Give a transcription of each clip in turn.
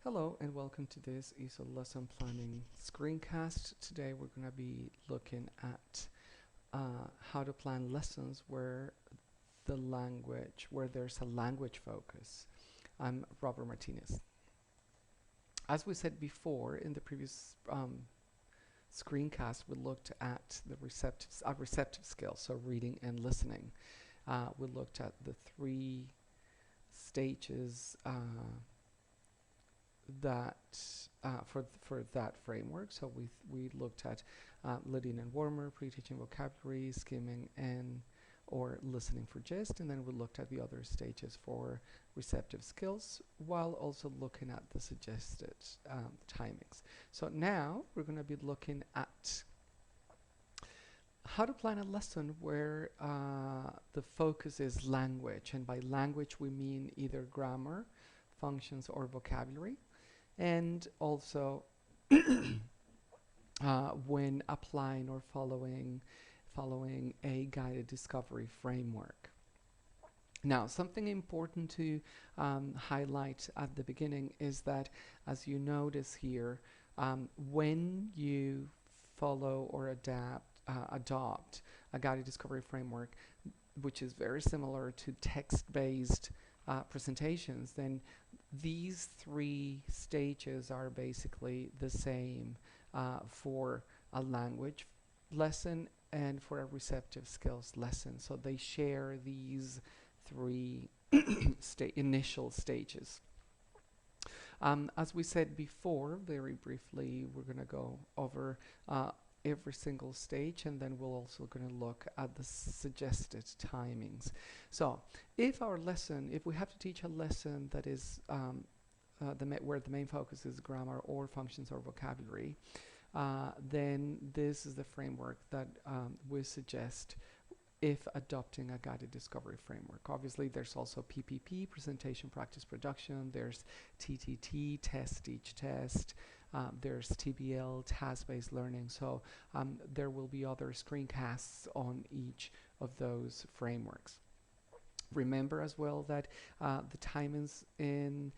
Hello and welcome to this ESOL lesson planning screencast. Today we're going to be looking at how to plan lessons where there's a language focus. I'm Robert Martinez. As we said before in the previous screencast, we looked at the receptive skills, so reading and listening. We looked at the three stages that for that framework. So we looked at leading and warmer, pre-teaching vocabulary, skimming, and or listening for gist, and then we looked at the other stages for receptive skills, while also looking at the suggested timings. So now we're going to be looking at how to plan a lesson where the focus is language, and by language we mean either grammar, functions, or vocabulary, and also when applying or following a guided discovery framework. Now, something important to highlight at the beginning is that, as you notice here, when you follow or adopt a guided discovery framework, which is very similar to text-based presentations, then these three stages are basically the same for a language lesson and for a receptive skills lesson. So they share these three initial stages. As we said before, very briefly, we're going to go over every single stage, and then we're also going to look at the suggested timings. So if we have to teach a lesson that is where the main focus is grammar or functions or vocabulary, then this is the framework that we suggest if adopting a guided discovery framework. Obviously, there's also PPP, presentation, practice, production. There's TTT, test, teach, test. There's TBL, task-based learning. So there will be other screencasts on each of those frameworks. Remember as well that the timings in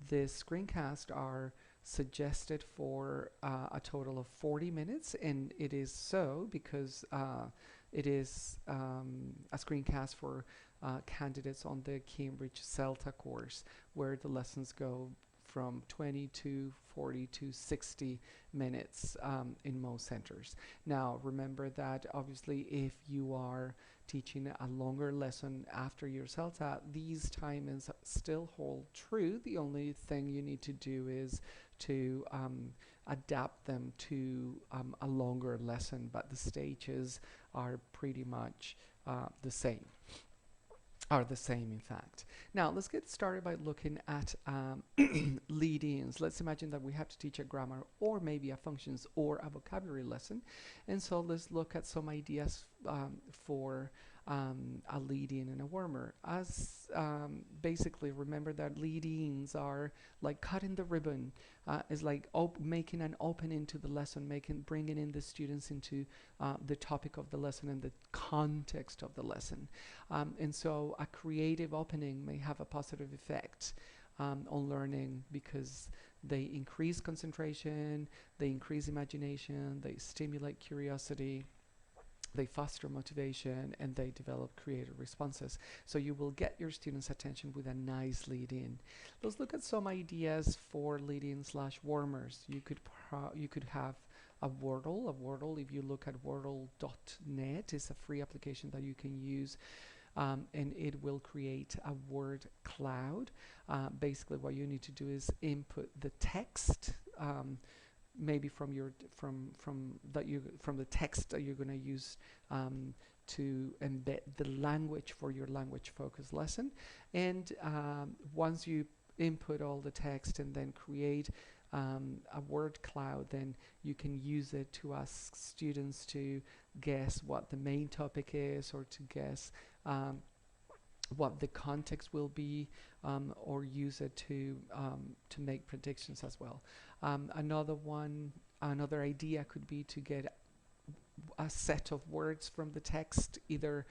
this screencast are suggested for a total of 40 minutes, and it is so because it is a screencast for candidates on the Cambridge CELTA course, where the lessons go from 20 to 40 to 60 minutes in most centers. Now, remember that obviously if you are teaching a longer lesson after your CELTA, these timings still hold true. The only thing you need to do is to adapt them to a longer lesson, but the stages are pretty much the same. In fact. Now let's get started by looking at lead-ins. Let's imagine that we have to teach a grammar or maybe a functions or a vocabulary lesson, and so let's look at some ideas for a lead-in and a warmer. As basically, remember that lead-ins are like cutting the ribbon, is like making an opening to the lesson, bringing in the students into the topic of the lesson and the context of the lesson. And so a creative opening may have a positive effect on learning because they increase concentration, they increase imagination, they stimulate curiosity, they foster motivation, and they develop creative responses. So you will get your students' attention with a nice lead-in. Let's look at some ideas for lead-in / warmers. You could have a Wordle. If you look at wordle.net, is a free application that you can use. And it will create a word cloud. Basically, what you need to do is input the text, maybe from the text that you're going to use to embed the language for your language focused lesson. And once you input all the text and then create a word cloud, then you can use it to ask students to guess what the main topic is, or to guess what the context will be, or use it to make predictions as well. Another idea could be to get a set of words from the text, either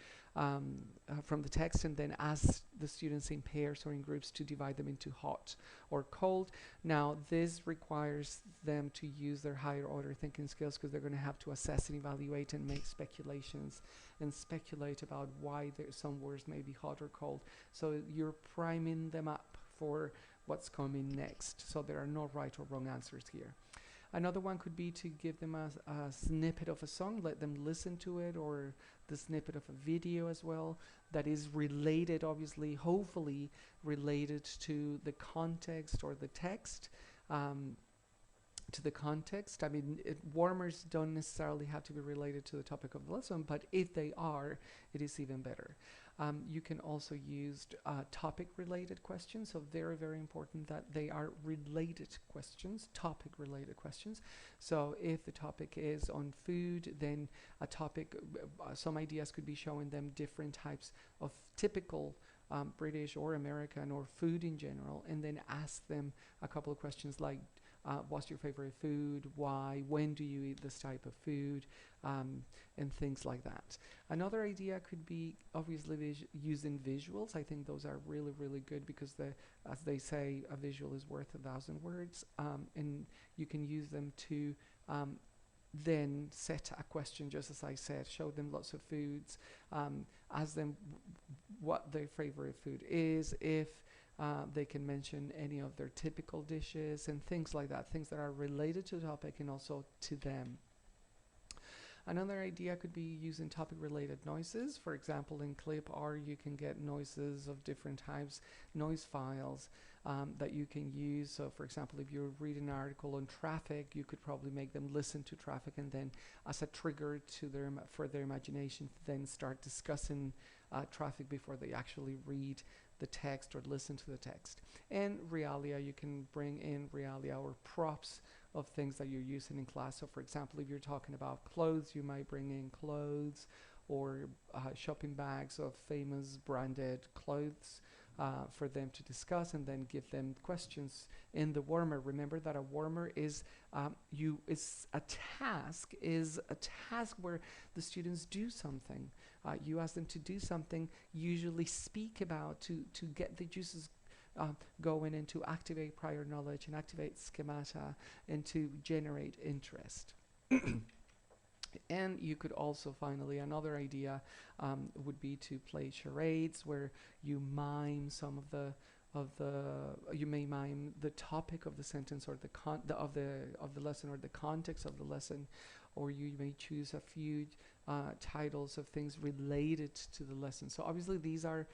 from the text, and then ask the students in pairs or in groups to divide them into hot or cold. Now, this requires them to use their higher order thinking skills, because they're going to have to assess and evaluate and make speculations and speculate about why some words may be hot or cold. So you're priming them up for what's coming next. So there are no right or wrong answers here. Another one could be to give them a snippet of a song, let them listen to it, or the snippet of a video as well, that is related, obviously, hopefully related to the context or the text. To the context. I mean, warmers don't necessarily have to be related to the topic of the lesson, but if they are, it is even better. You can also use topic-related questions, so very, very important that they are related questions, topic-related questions. So if the topic is on food, then a topic, some ideas could be showing them different types of typical British or American or food in general, and then ask them a couple of questions like, what's your favorite food, why, when do you eat this type of food, and things like that. Another idea could be obviously using visuals. I think those are really, really good, because as they say, a visual is worth 1,000 words, and you can use them to then set a question, just as I said, show them lots of foods, ask them what their favorite food is, if they can mention any of their typical dishes and things like that, things that are related to the topic and also to them. Another idea could be using topic-related noises. For example, in clip R, you can get noises of different types, noise files that you can use. So, for example, if you're reading an article on traffic, you could probably make them listen to traffic, and then as a trigger to for their imagination, then start discussing traffic before they actually read the text or listen to the text. And realia, you can bring in realia or props of things that you're using in class. So for example, if you're talking about clothes, you might bring in clothes or shopping bags of famous branded clothes for them to discuss, and then give them questions in the warmer. Remember that a warmer is a task where the students do something. You ask them to do something, usually speak about to get the juices going, and to activate prior knowledge and activate schemata and to generate interest. And you could also, finally, another idea would be to play charades, where you mime some of the you may mime the topic of the sentence, or of the lesson, or the context of the lesson, or you may choose a few titles of things related to the lesson. So obviously these are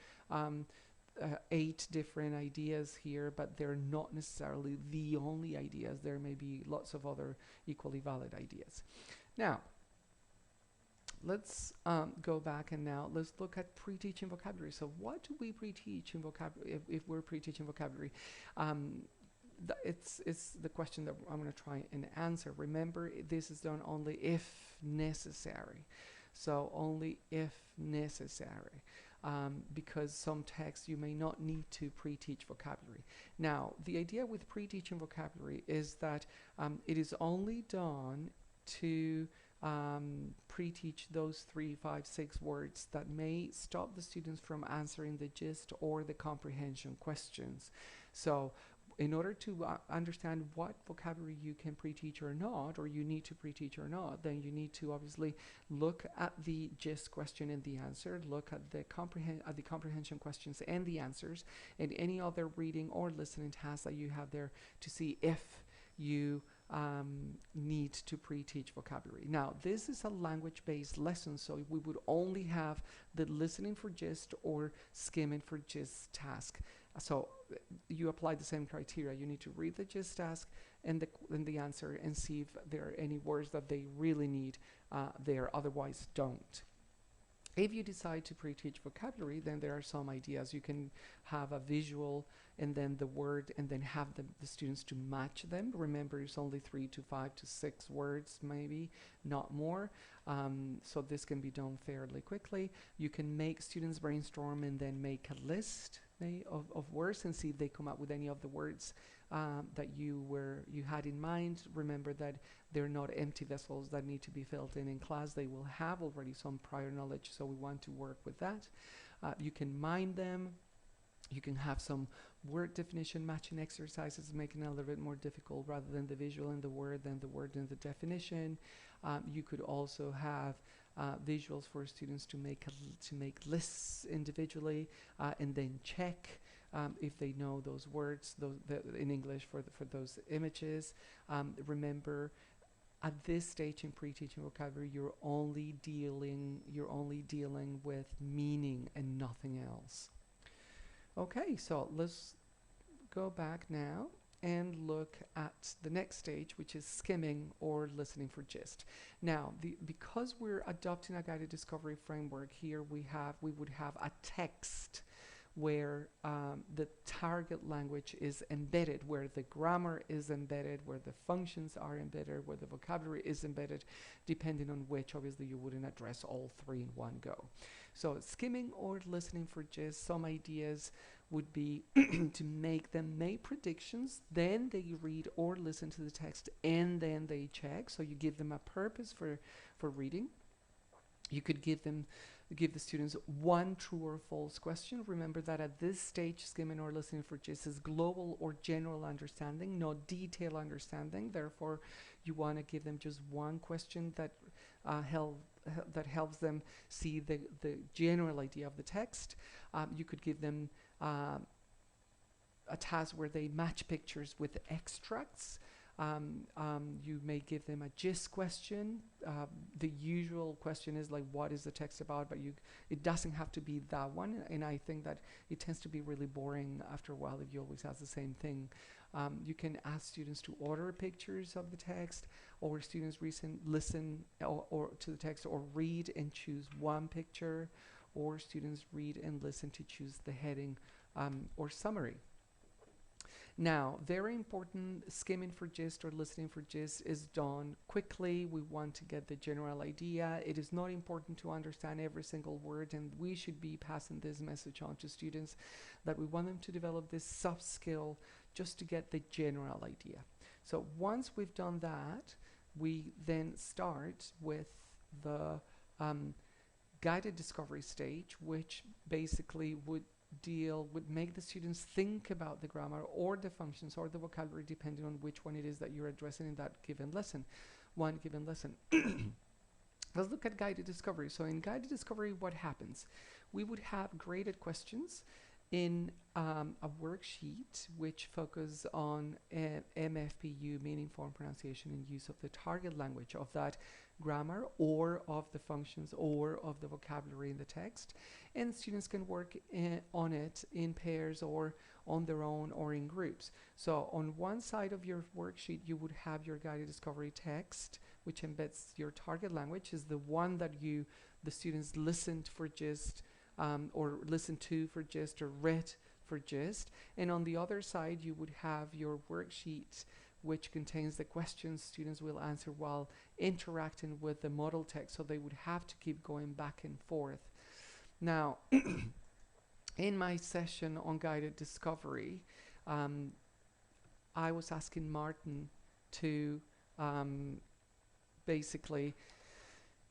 8 different ideas here, but they're not necessarily the only ideas. There may be lots of other equally valid ideas. Now, let's go back, and now let's look at pre-teaching vocabulary. So what do we pre-teach in vocabulary if we're pre-teaching vocabulary? It's the question that I'm going to try and answer. Remember, this is done only if necessary. So only if necessary. Because some texts you may not need to pre-teach vocabulary. Now, the idea with pre-teaching vocabulary is that it is only done to pre-teach those 3, 5, 6 words that may stop the students from answering the gist or the comprehension questions. So in order to understand what vocabulary you can pre-teach or not, or you need to pre-teach or not, then you need to obviously look at the gist question and the answer, look at the comprehension questions and the answers, and any other reading or listening tasks that you have there to see if you need to pre-teach vocabulary. Now, this is a language-based lesson, so we would only have the listening for gist or skimming for gist task. So you apply the same criteria. You need to read the gist task and the answer, and see if there are any words that they really need there, otherwise don't. If you decide to pre-teach vocabulary, then there are some ideas. You can have a visual and then the word, and then have the students to match them. Remember, it's only 3 to 5 to 6 words, maybe, not more. So this can be done fairly quickly. You can make students brainstorm and then make a list of words, and see if they come up with any of the words that you had in mind. Remember that they're not empty vessels that need to be filled in class. They will have already some prior knowledge, so we want to work with that. You can mind them. You can have some word definition matching exercises, making it a little bit more difficult rather than the visual in the word than the word in the definition. You could also have visuals for students to make lists individually and then check if they know those words in English for those images. Remember, at this stage in pre-teaching vocabulary, you're only dealing with meaning and nothing else. Okay, so let's go back now and look at the next stage, which is skimming or listening for gist. Now, because we're adopting a guided discovery framework here, we would have a text where the target language is embedded, where the grammar is embedded, where the functions are embedded, where the vocabulary is embedded, depending on which, obviously, you wouldn't address all three in one go. So skimming or listening for gist, some ideas would be to make them make predictions, then they read or listen to the text, and then they check. So you give them a purpose for reading. You could give the students one true or false question. Remember that at this stage, skimming or listening for gist is global or general understanding, not detailed understanding. Therefore, you want to give them just one question that helps them see the general idea of the text. You could give them a task where they match pictures with extracts. You may give them a gist question. The usual question is like, what is the text about? But it doesn't have to be that one. And I think that it tends to be really boring after a while if you always ask the same thing. You can ask students to order pictures of the text, or students listen or to the text, or read and choose one picture, or students read and listen to choose the heading or summary. Now, very important, skimming for gist or listening for gist is done quickly. We want to get the general idea. It is not important to understand every single word, and we should be passing this message on to students that we want them to develop this soft skill just to get the general idea. So once we've done that, we then start with the guided discovery stage, which basically would make the students think about the grammar or the functions or the vocabulary, depending on which one it is that you're addressing in that given lesson. Let's look at guided discovery. So in guided discovery, what happens? We would have graded questions in a worksheet which focus on MFPU, meaning, form, pronunciation, and use of the target language of that grammar or of the functions or of the vocabulary in the text. And students can work on it in pairs or on their own or in groups. So on one side of your worksheet, you would have your guided discovery text, which embeds your target language, is the one that the students listened for gist, or listened to for gist, or read for gist. And on the other side, you would have your worksheet, which contains the questions students will answer while interacting with the model text. So they would have to keep going back and forth. Now, in my session on guided discovery, I was asking Martin to basically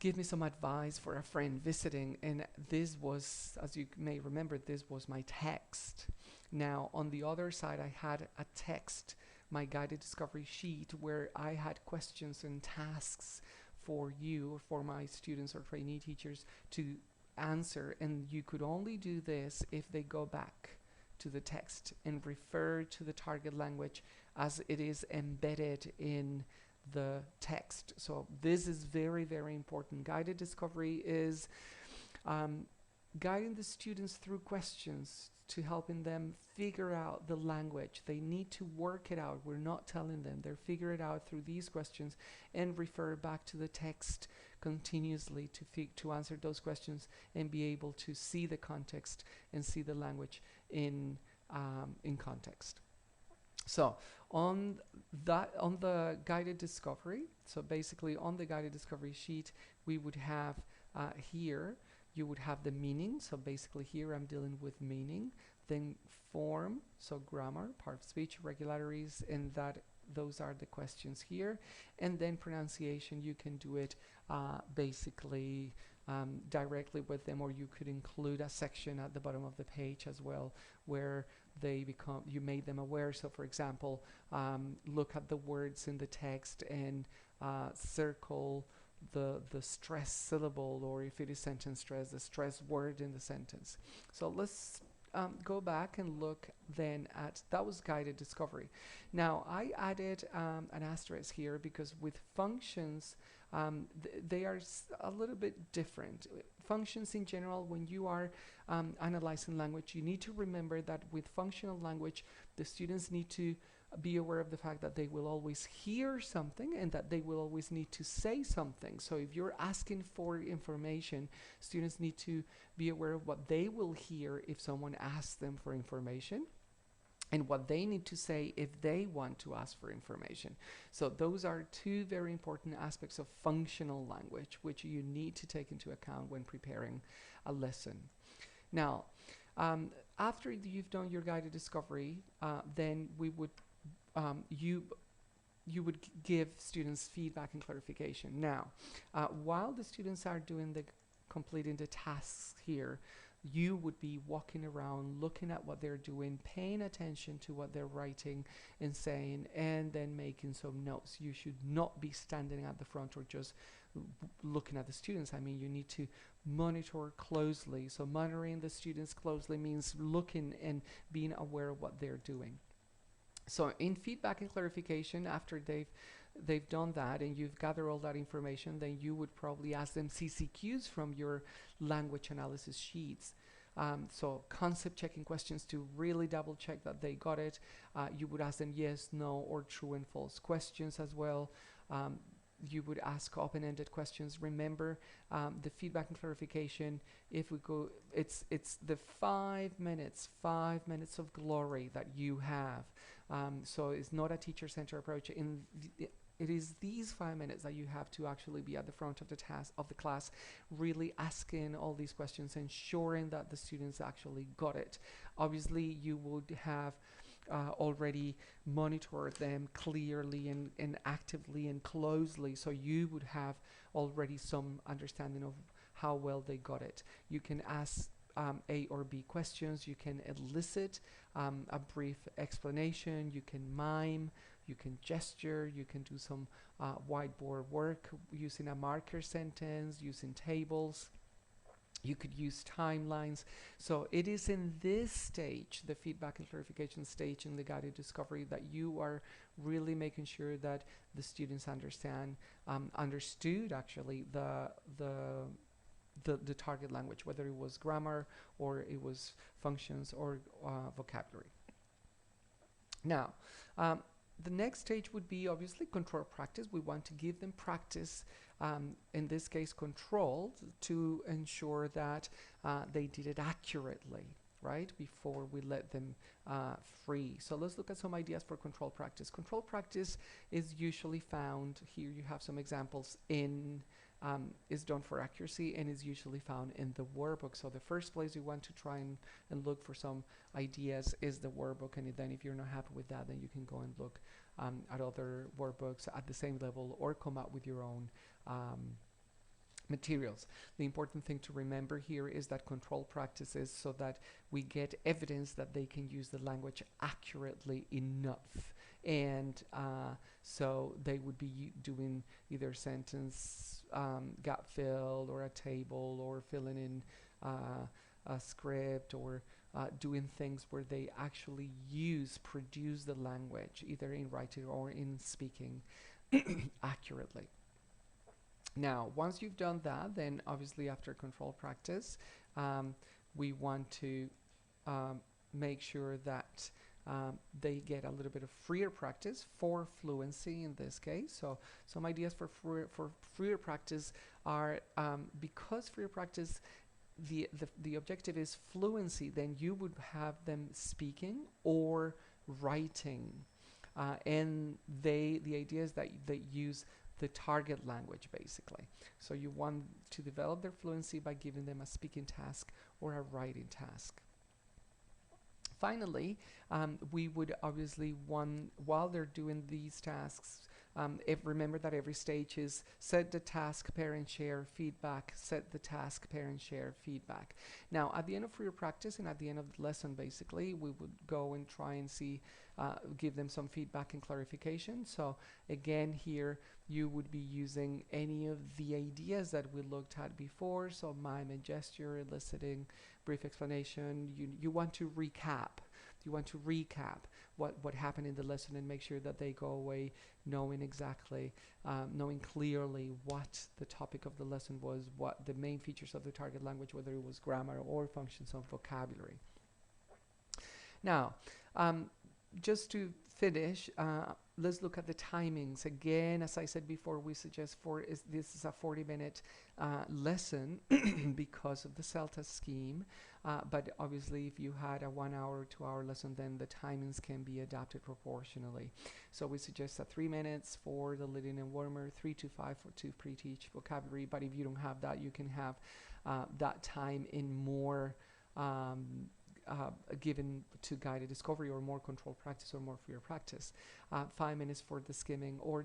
give me some advice for a friend visiting, and this was, as you may remember, this was my text. Now, on the other side, I had a text, my guided discovery sheet, where I had questions and tasks for you, or for my students or trainee teachers to answer, and you could only do this if they go back to the text and refer to the target language as it is embedded in the text. So this is very, very important. Guided discovery is guiding the students through questions to helping them figure out the language. They need to work it out. We're not telling them. They're figure it out through these questions and refer back to the text continuously to answer those questions and be able to see the context and see the language in context. So on the guided discovery, so basically on the guided discovery sheet, we would have here, you would have the meaning. So basically here I'm dealing with meaning. Then form, so grammar, part of speech, regularities, and that those are the questions here. And then pronunciation, you can do it basically directly with them, or you could include a section at the bottom of the page as well where you made them aware. So for example, look at the words in the text and circle the stress syllable, or if it is sentence stress, the stress word in the sentence. So let's go back and look then at, that was guided discovery. Now I added an asterisk here because with functions, they are a little bit different. Functions in general, when you are analyzing language, you need to remember that with functional language, the students need to be aware of the fact that they will always hear something and that they will always need to say something. So if you're asking for information, students need to be aware of what they will hear if someone asks them for information, and what they need to say if they want to ask for information. So those are two very important aspects of functional language, which you need to take into account when preparing a lesson. Now, after you've done your guided discovery, then we would you would give students feedback and clarification. Now, while the students are completing the tasks here, you would be walking around, looking at what they're doing, paying attention to what they're writing and saying, and then making some notes. You should not be standing at the front or just looking at the students. I mean, you need to monitor closely. So monitoring the students closely means looking and being aware of what they're doing. So in feedback and clarification, after they've done that and you've gathered all that information, then you would probably ask them CCQs from your language analysis sheets. So concept checking questions to really double check that they got it. You would ask them yes, no, or true and false questions as well. You would ask open-ended questions. Remember, the feedback and clarification, if we go, it's the 5 minutes of glory that you have. So it's not a teacher-centered approach. It is these 5 minutes that you have to actually be at the front of the class, really asking all these questions, ensuring that the students actually got it. Obviously, you would have already monitored them clearly and actively and closely, so you would have already some understanding of how well they got it. You can ask A or B questions, you can elicit a brief explanation, you can mime, you can gesture, you can do some whiteboard work using a marker sentence, using tables. You could use timelines. So it is in this stage, the feedback and clarification stage in the guided discovery, that you are really making sure that the students understood actually the target language, whether it was grammar or it was functions or vocabulary. Now, the next stage would be obviously control practice. We want to give them practice, in this case control, to ensure that they did it accurately, right, before we let them free. So let's look at some ideas for control practice. Control practice is usually found, here you have some examples, is done for accuracy and is usually found in the workbook. So the first place you want to try and look for some ideas is the workbook, and then if you're not happy with that, then you can go and look at other workbooks at the same level or come up with your own materials. The important thing to remember here is that control practices so that we get evidence that they can use the language accurately enough. And so they would be doing either sentence gap fill or a table or filling in a script or doing things where they actually produce the language either in writing or in speaking accurately. Now, once you've done that, then obviously after control practice, we want to make sure that they get a little bit of freer practice for fluency in this case. So some ideas for freer practice are, because freer practice, the objective is fluency, then you would have them speaking or writing. And the idea is that they use the target language basically. So you want to develop their fluency by giving them a speaking task or a writing task. Finally, we would obviously while they're doing these tasks, remember that every stage is set the task, parent share, feedback, set the task, parent share, feedback. Now, at the end of your practice and at the end of the lesson, basically, we would go and try and see, give them some feedback and clarification. So again, here you would be using any of the ideas that we looked at before. So mime and gesture, eliciting, brief explanation. You want to recap. You want to recap what happened in the lesson and make sure that they go away knowing exactly, knowing clearly what the topic of the lesson was, what the main features of the target language, whether it was grammar or functions of vocabulary. Now, just to finish, let's look at the timings. Again, as I said before, we suggest this is a 40-minute lesson because of the CELTA scheme. But obviously, if you had a 1 hour or 2 hour lesson, then the timings can be adapted proportionally. So we suggest that 3 minutes for the leading and warmer, 3 to 5 to pre-teach vocabulary. But if you don't have that, you can have that time in more given to guided discovery or more controlled practice or more freer practice. 5 minutes for the skimming or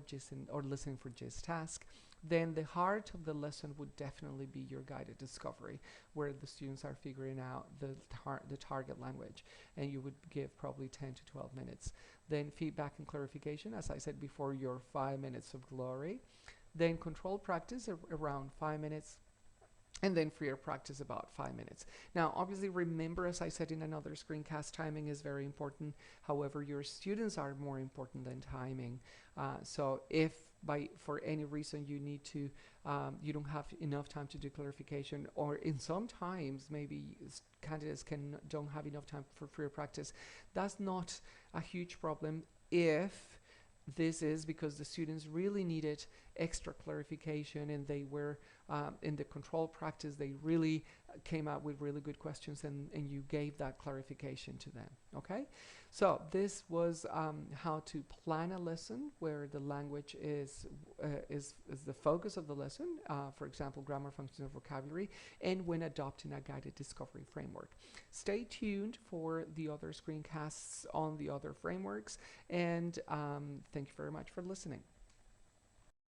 listening for gist task. Then the heart of the lesson would definitely be your guided discovery, where the students are figuring out the target language, and you would give probably 10 to 12 minutes. Then feedback and clarification, as I said before, your 5 minutes of glory. Then controlled practice around 5 minutes. And then freer practice about 5 minutes. Now, obviously, remember, as I said in another screencast, timing is very important. However, your students are more important than timing. So if for any reason you need to, you don't have enough time to do clarification, or in sometimes maybe candidates don't have enough time for freer practice, that's not a huge problem if this is because the students really needed extra clarification and they were in the control practice, they really came out with really good questions and you gave that clarification to them. Okay, so this was how to plan a lesson where the language is the focus of the lesson, for example, grammar, functions, and vocabulary, and when adopting a guided discovery framework. Stay tuned for the other screencasts on the other frameworks, and thank you very much for listening.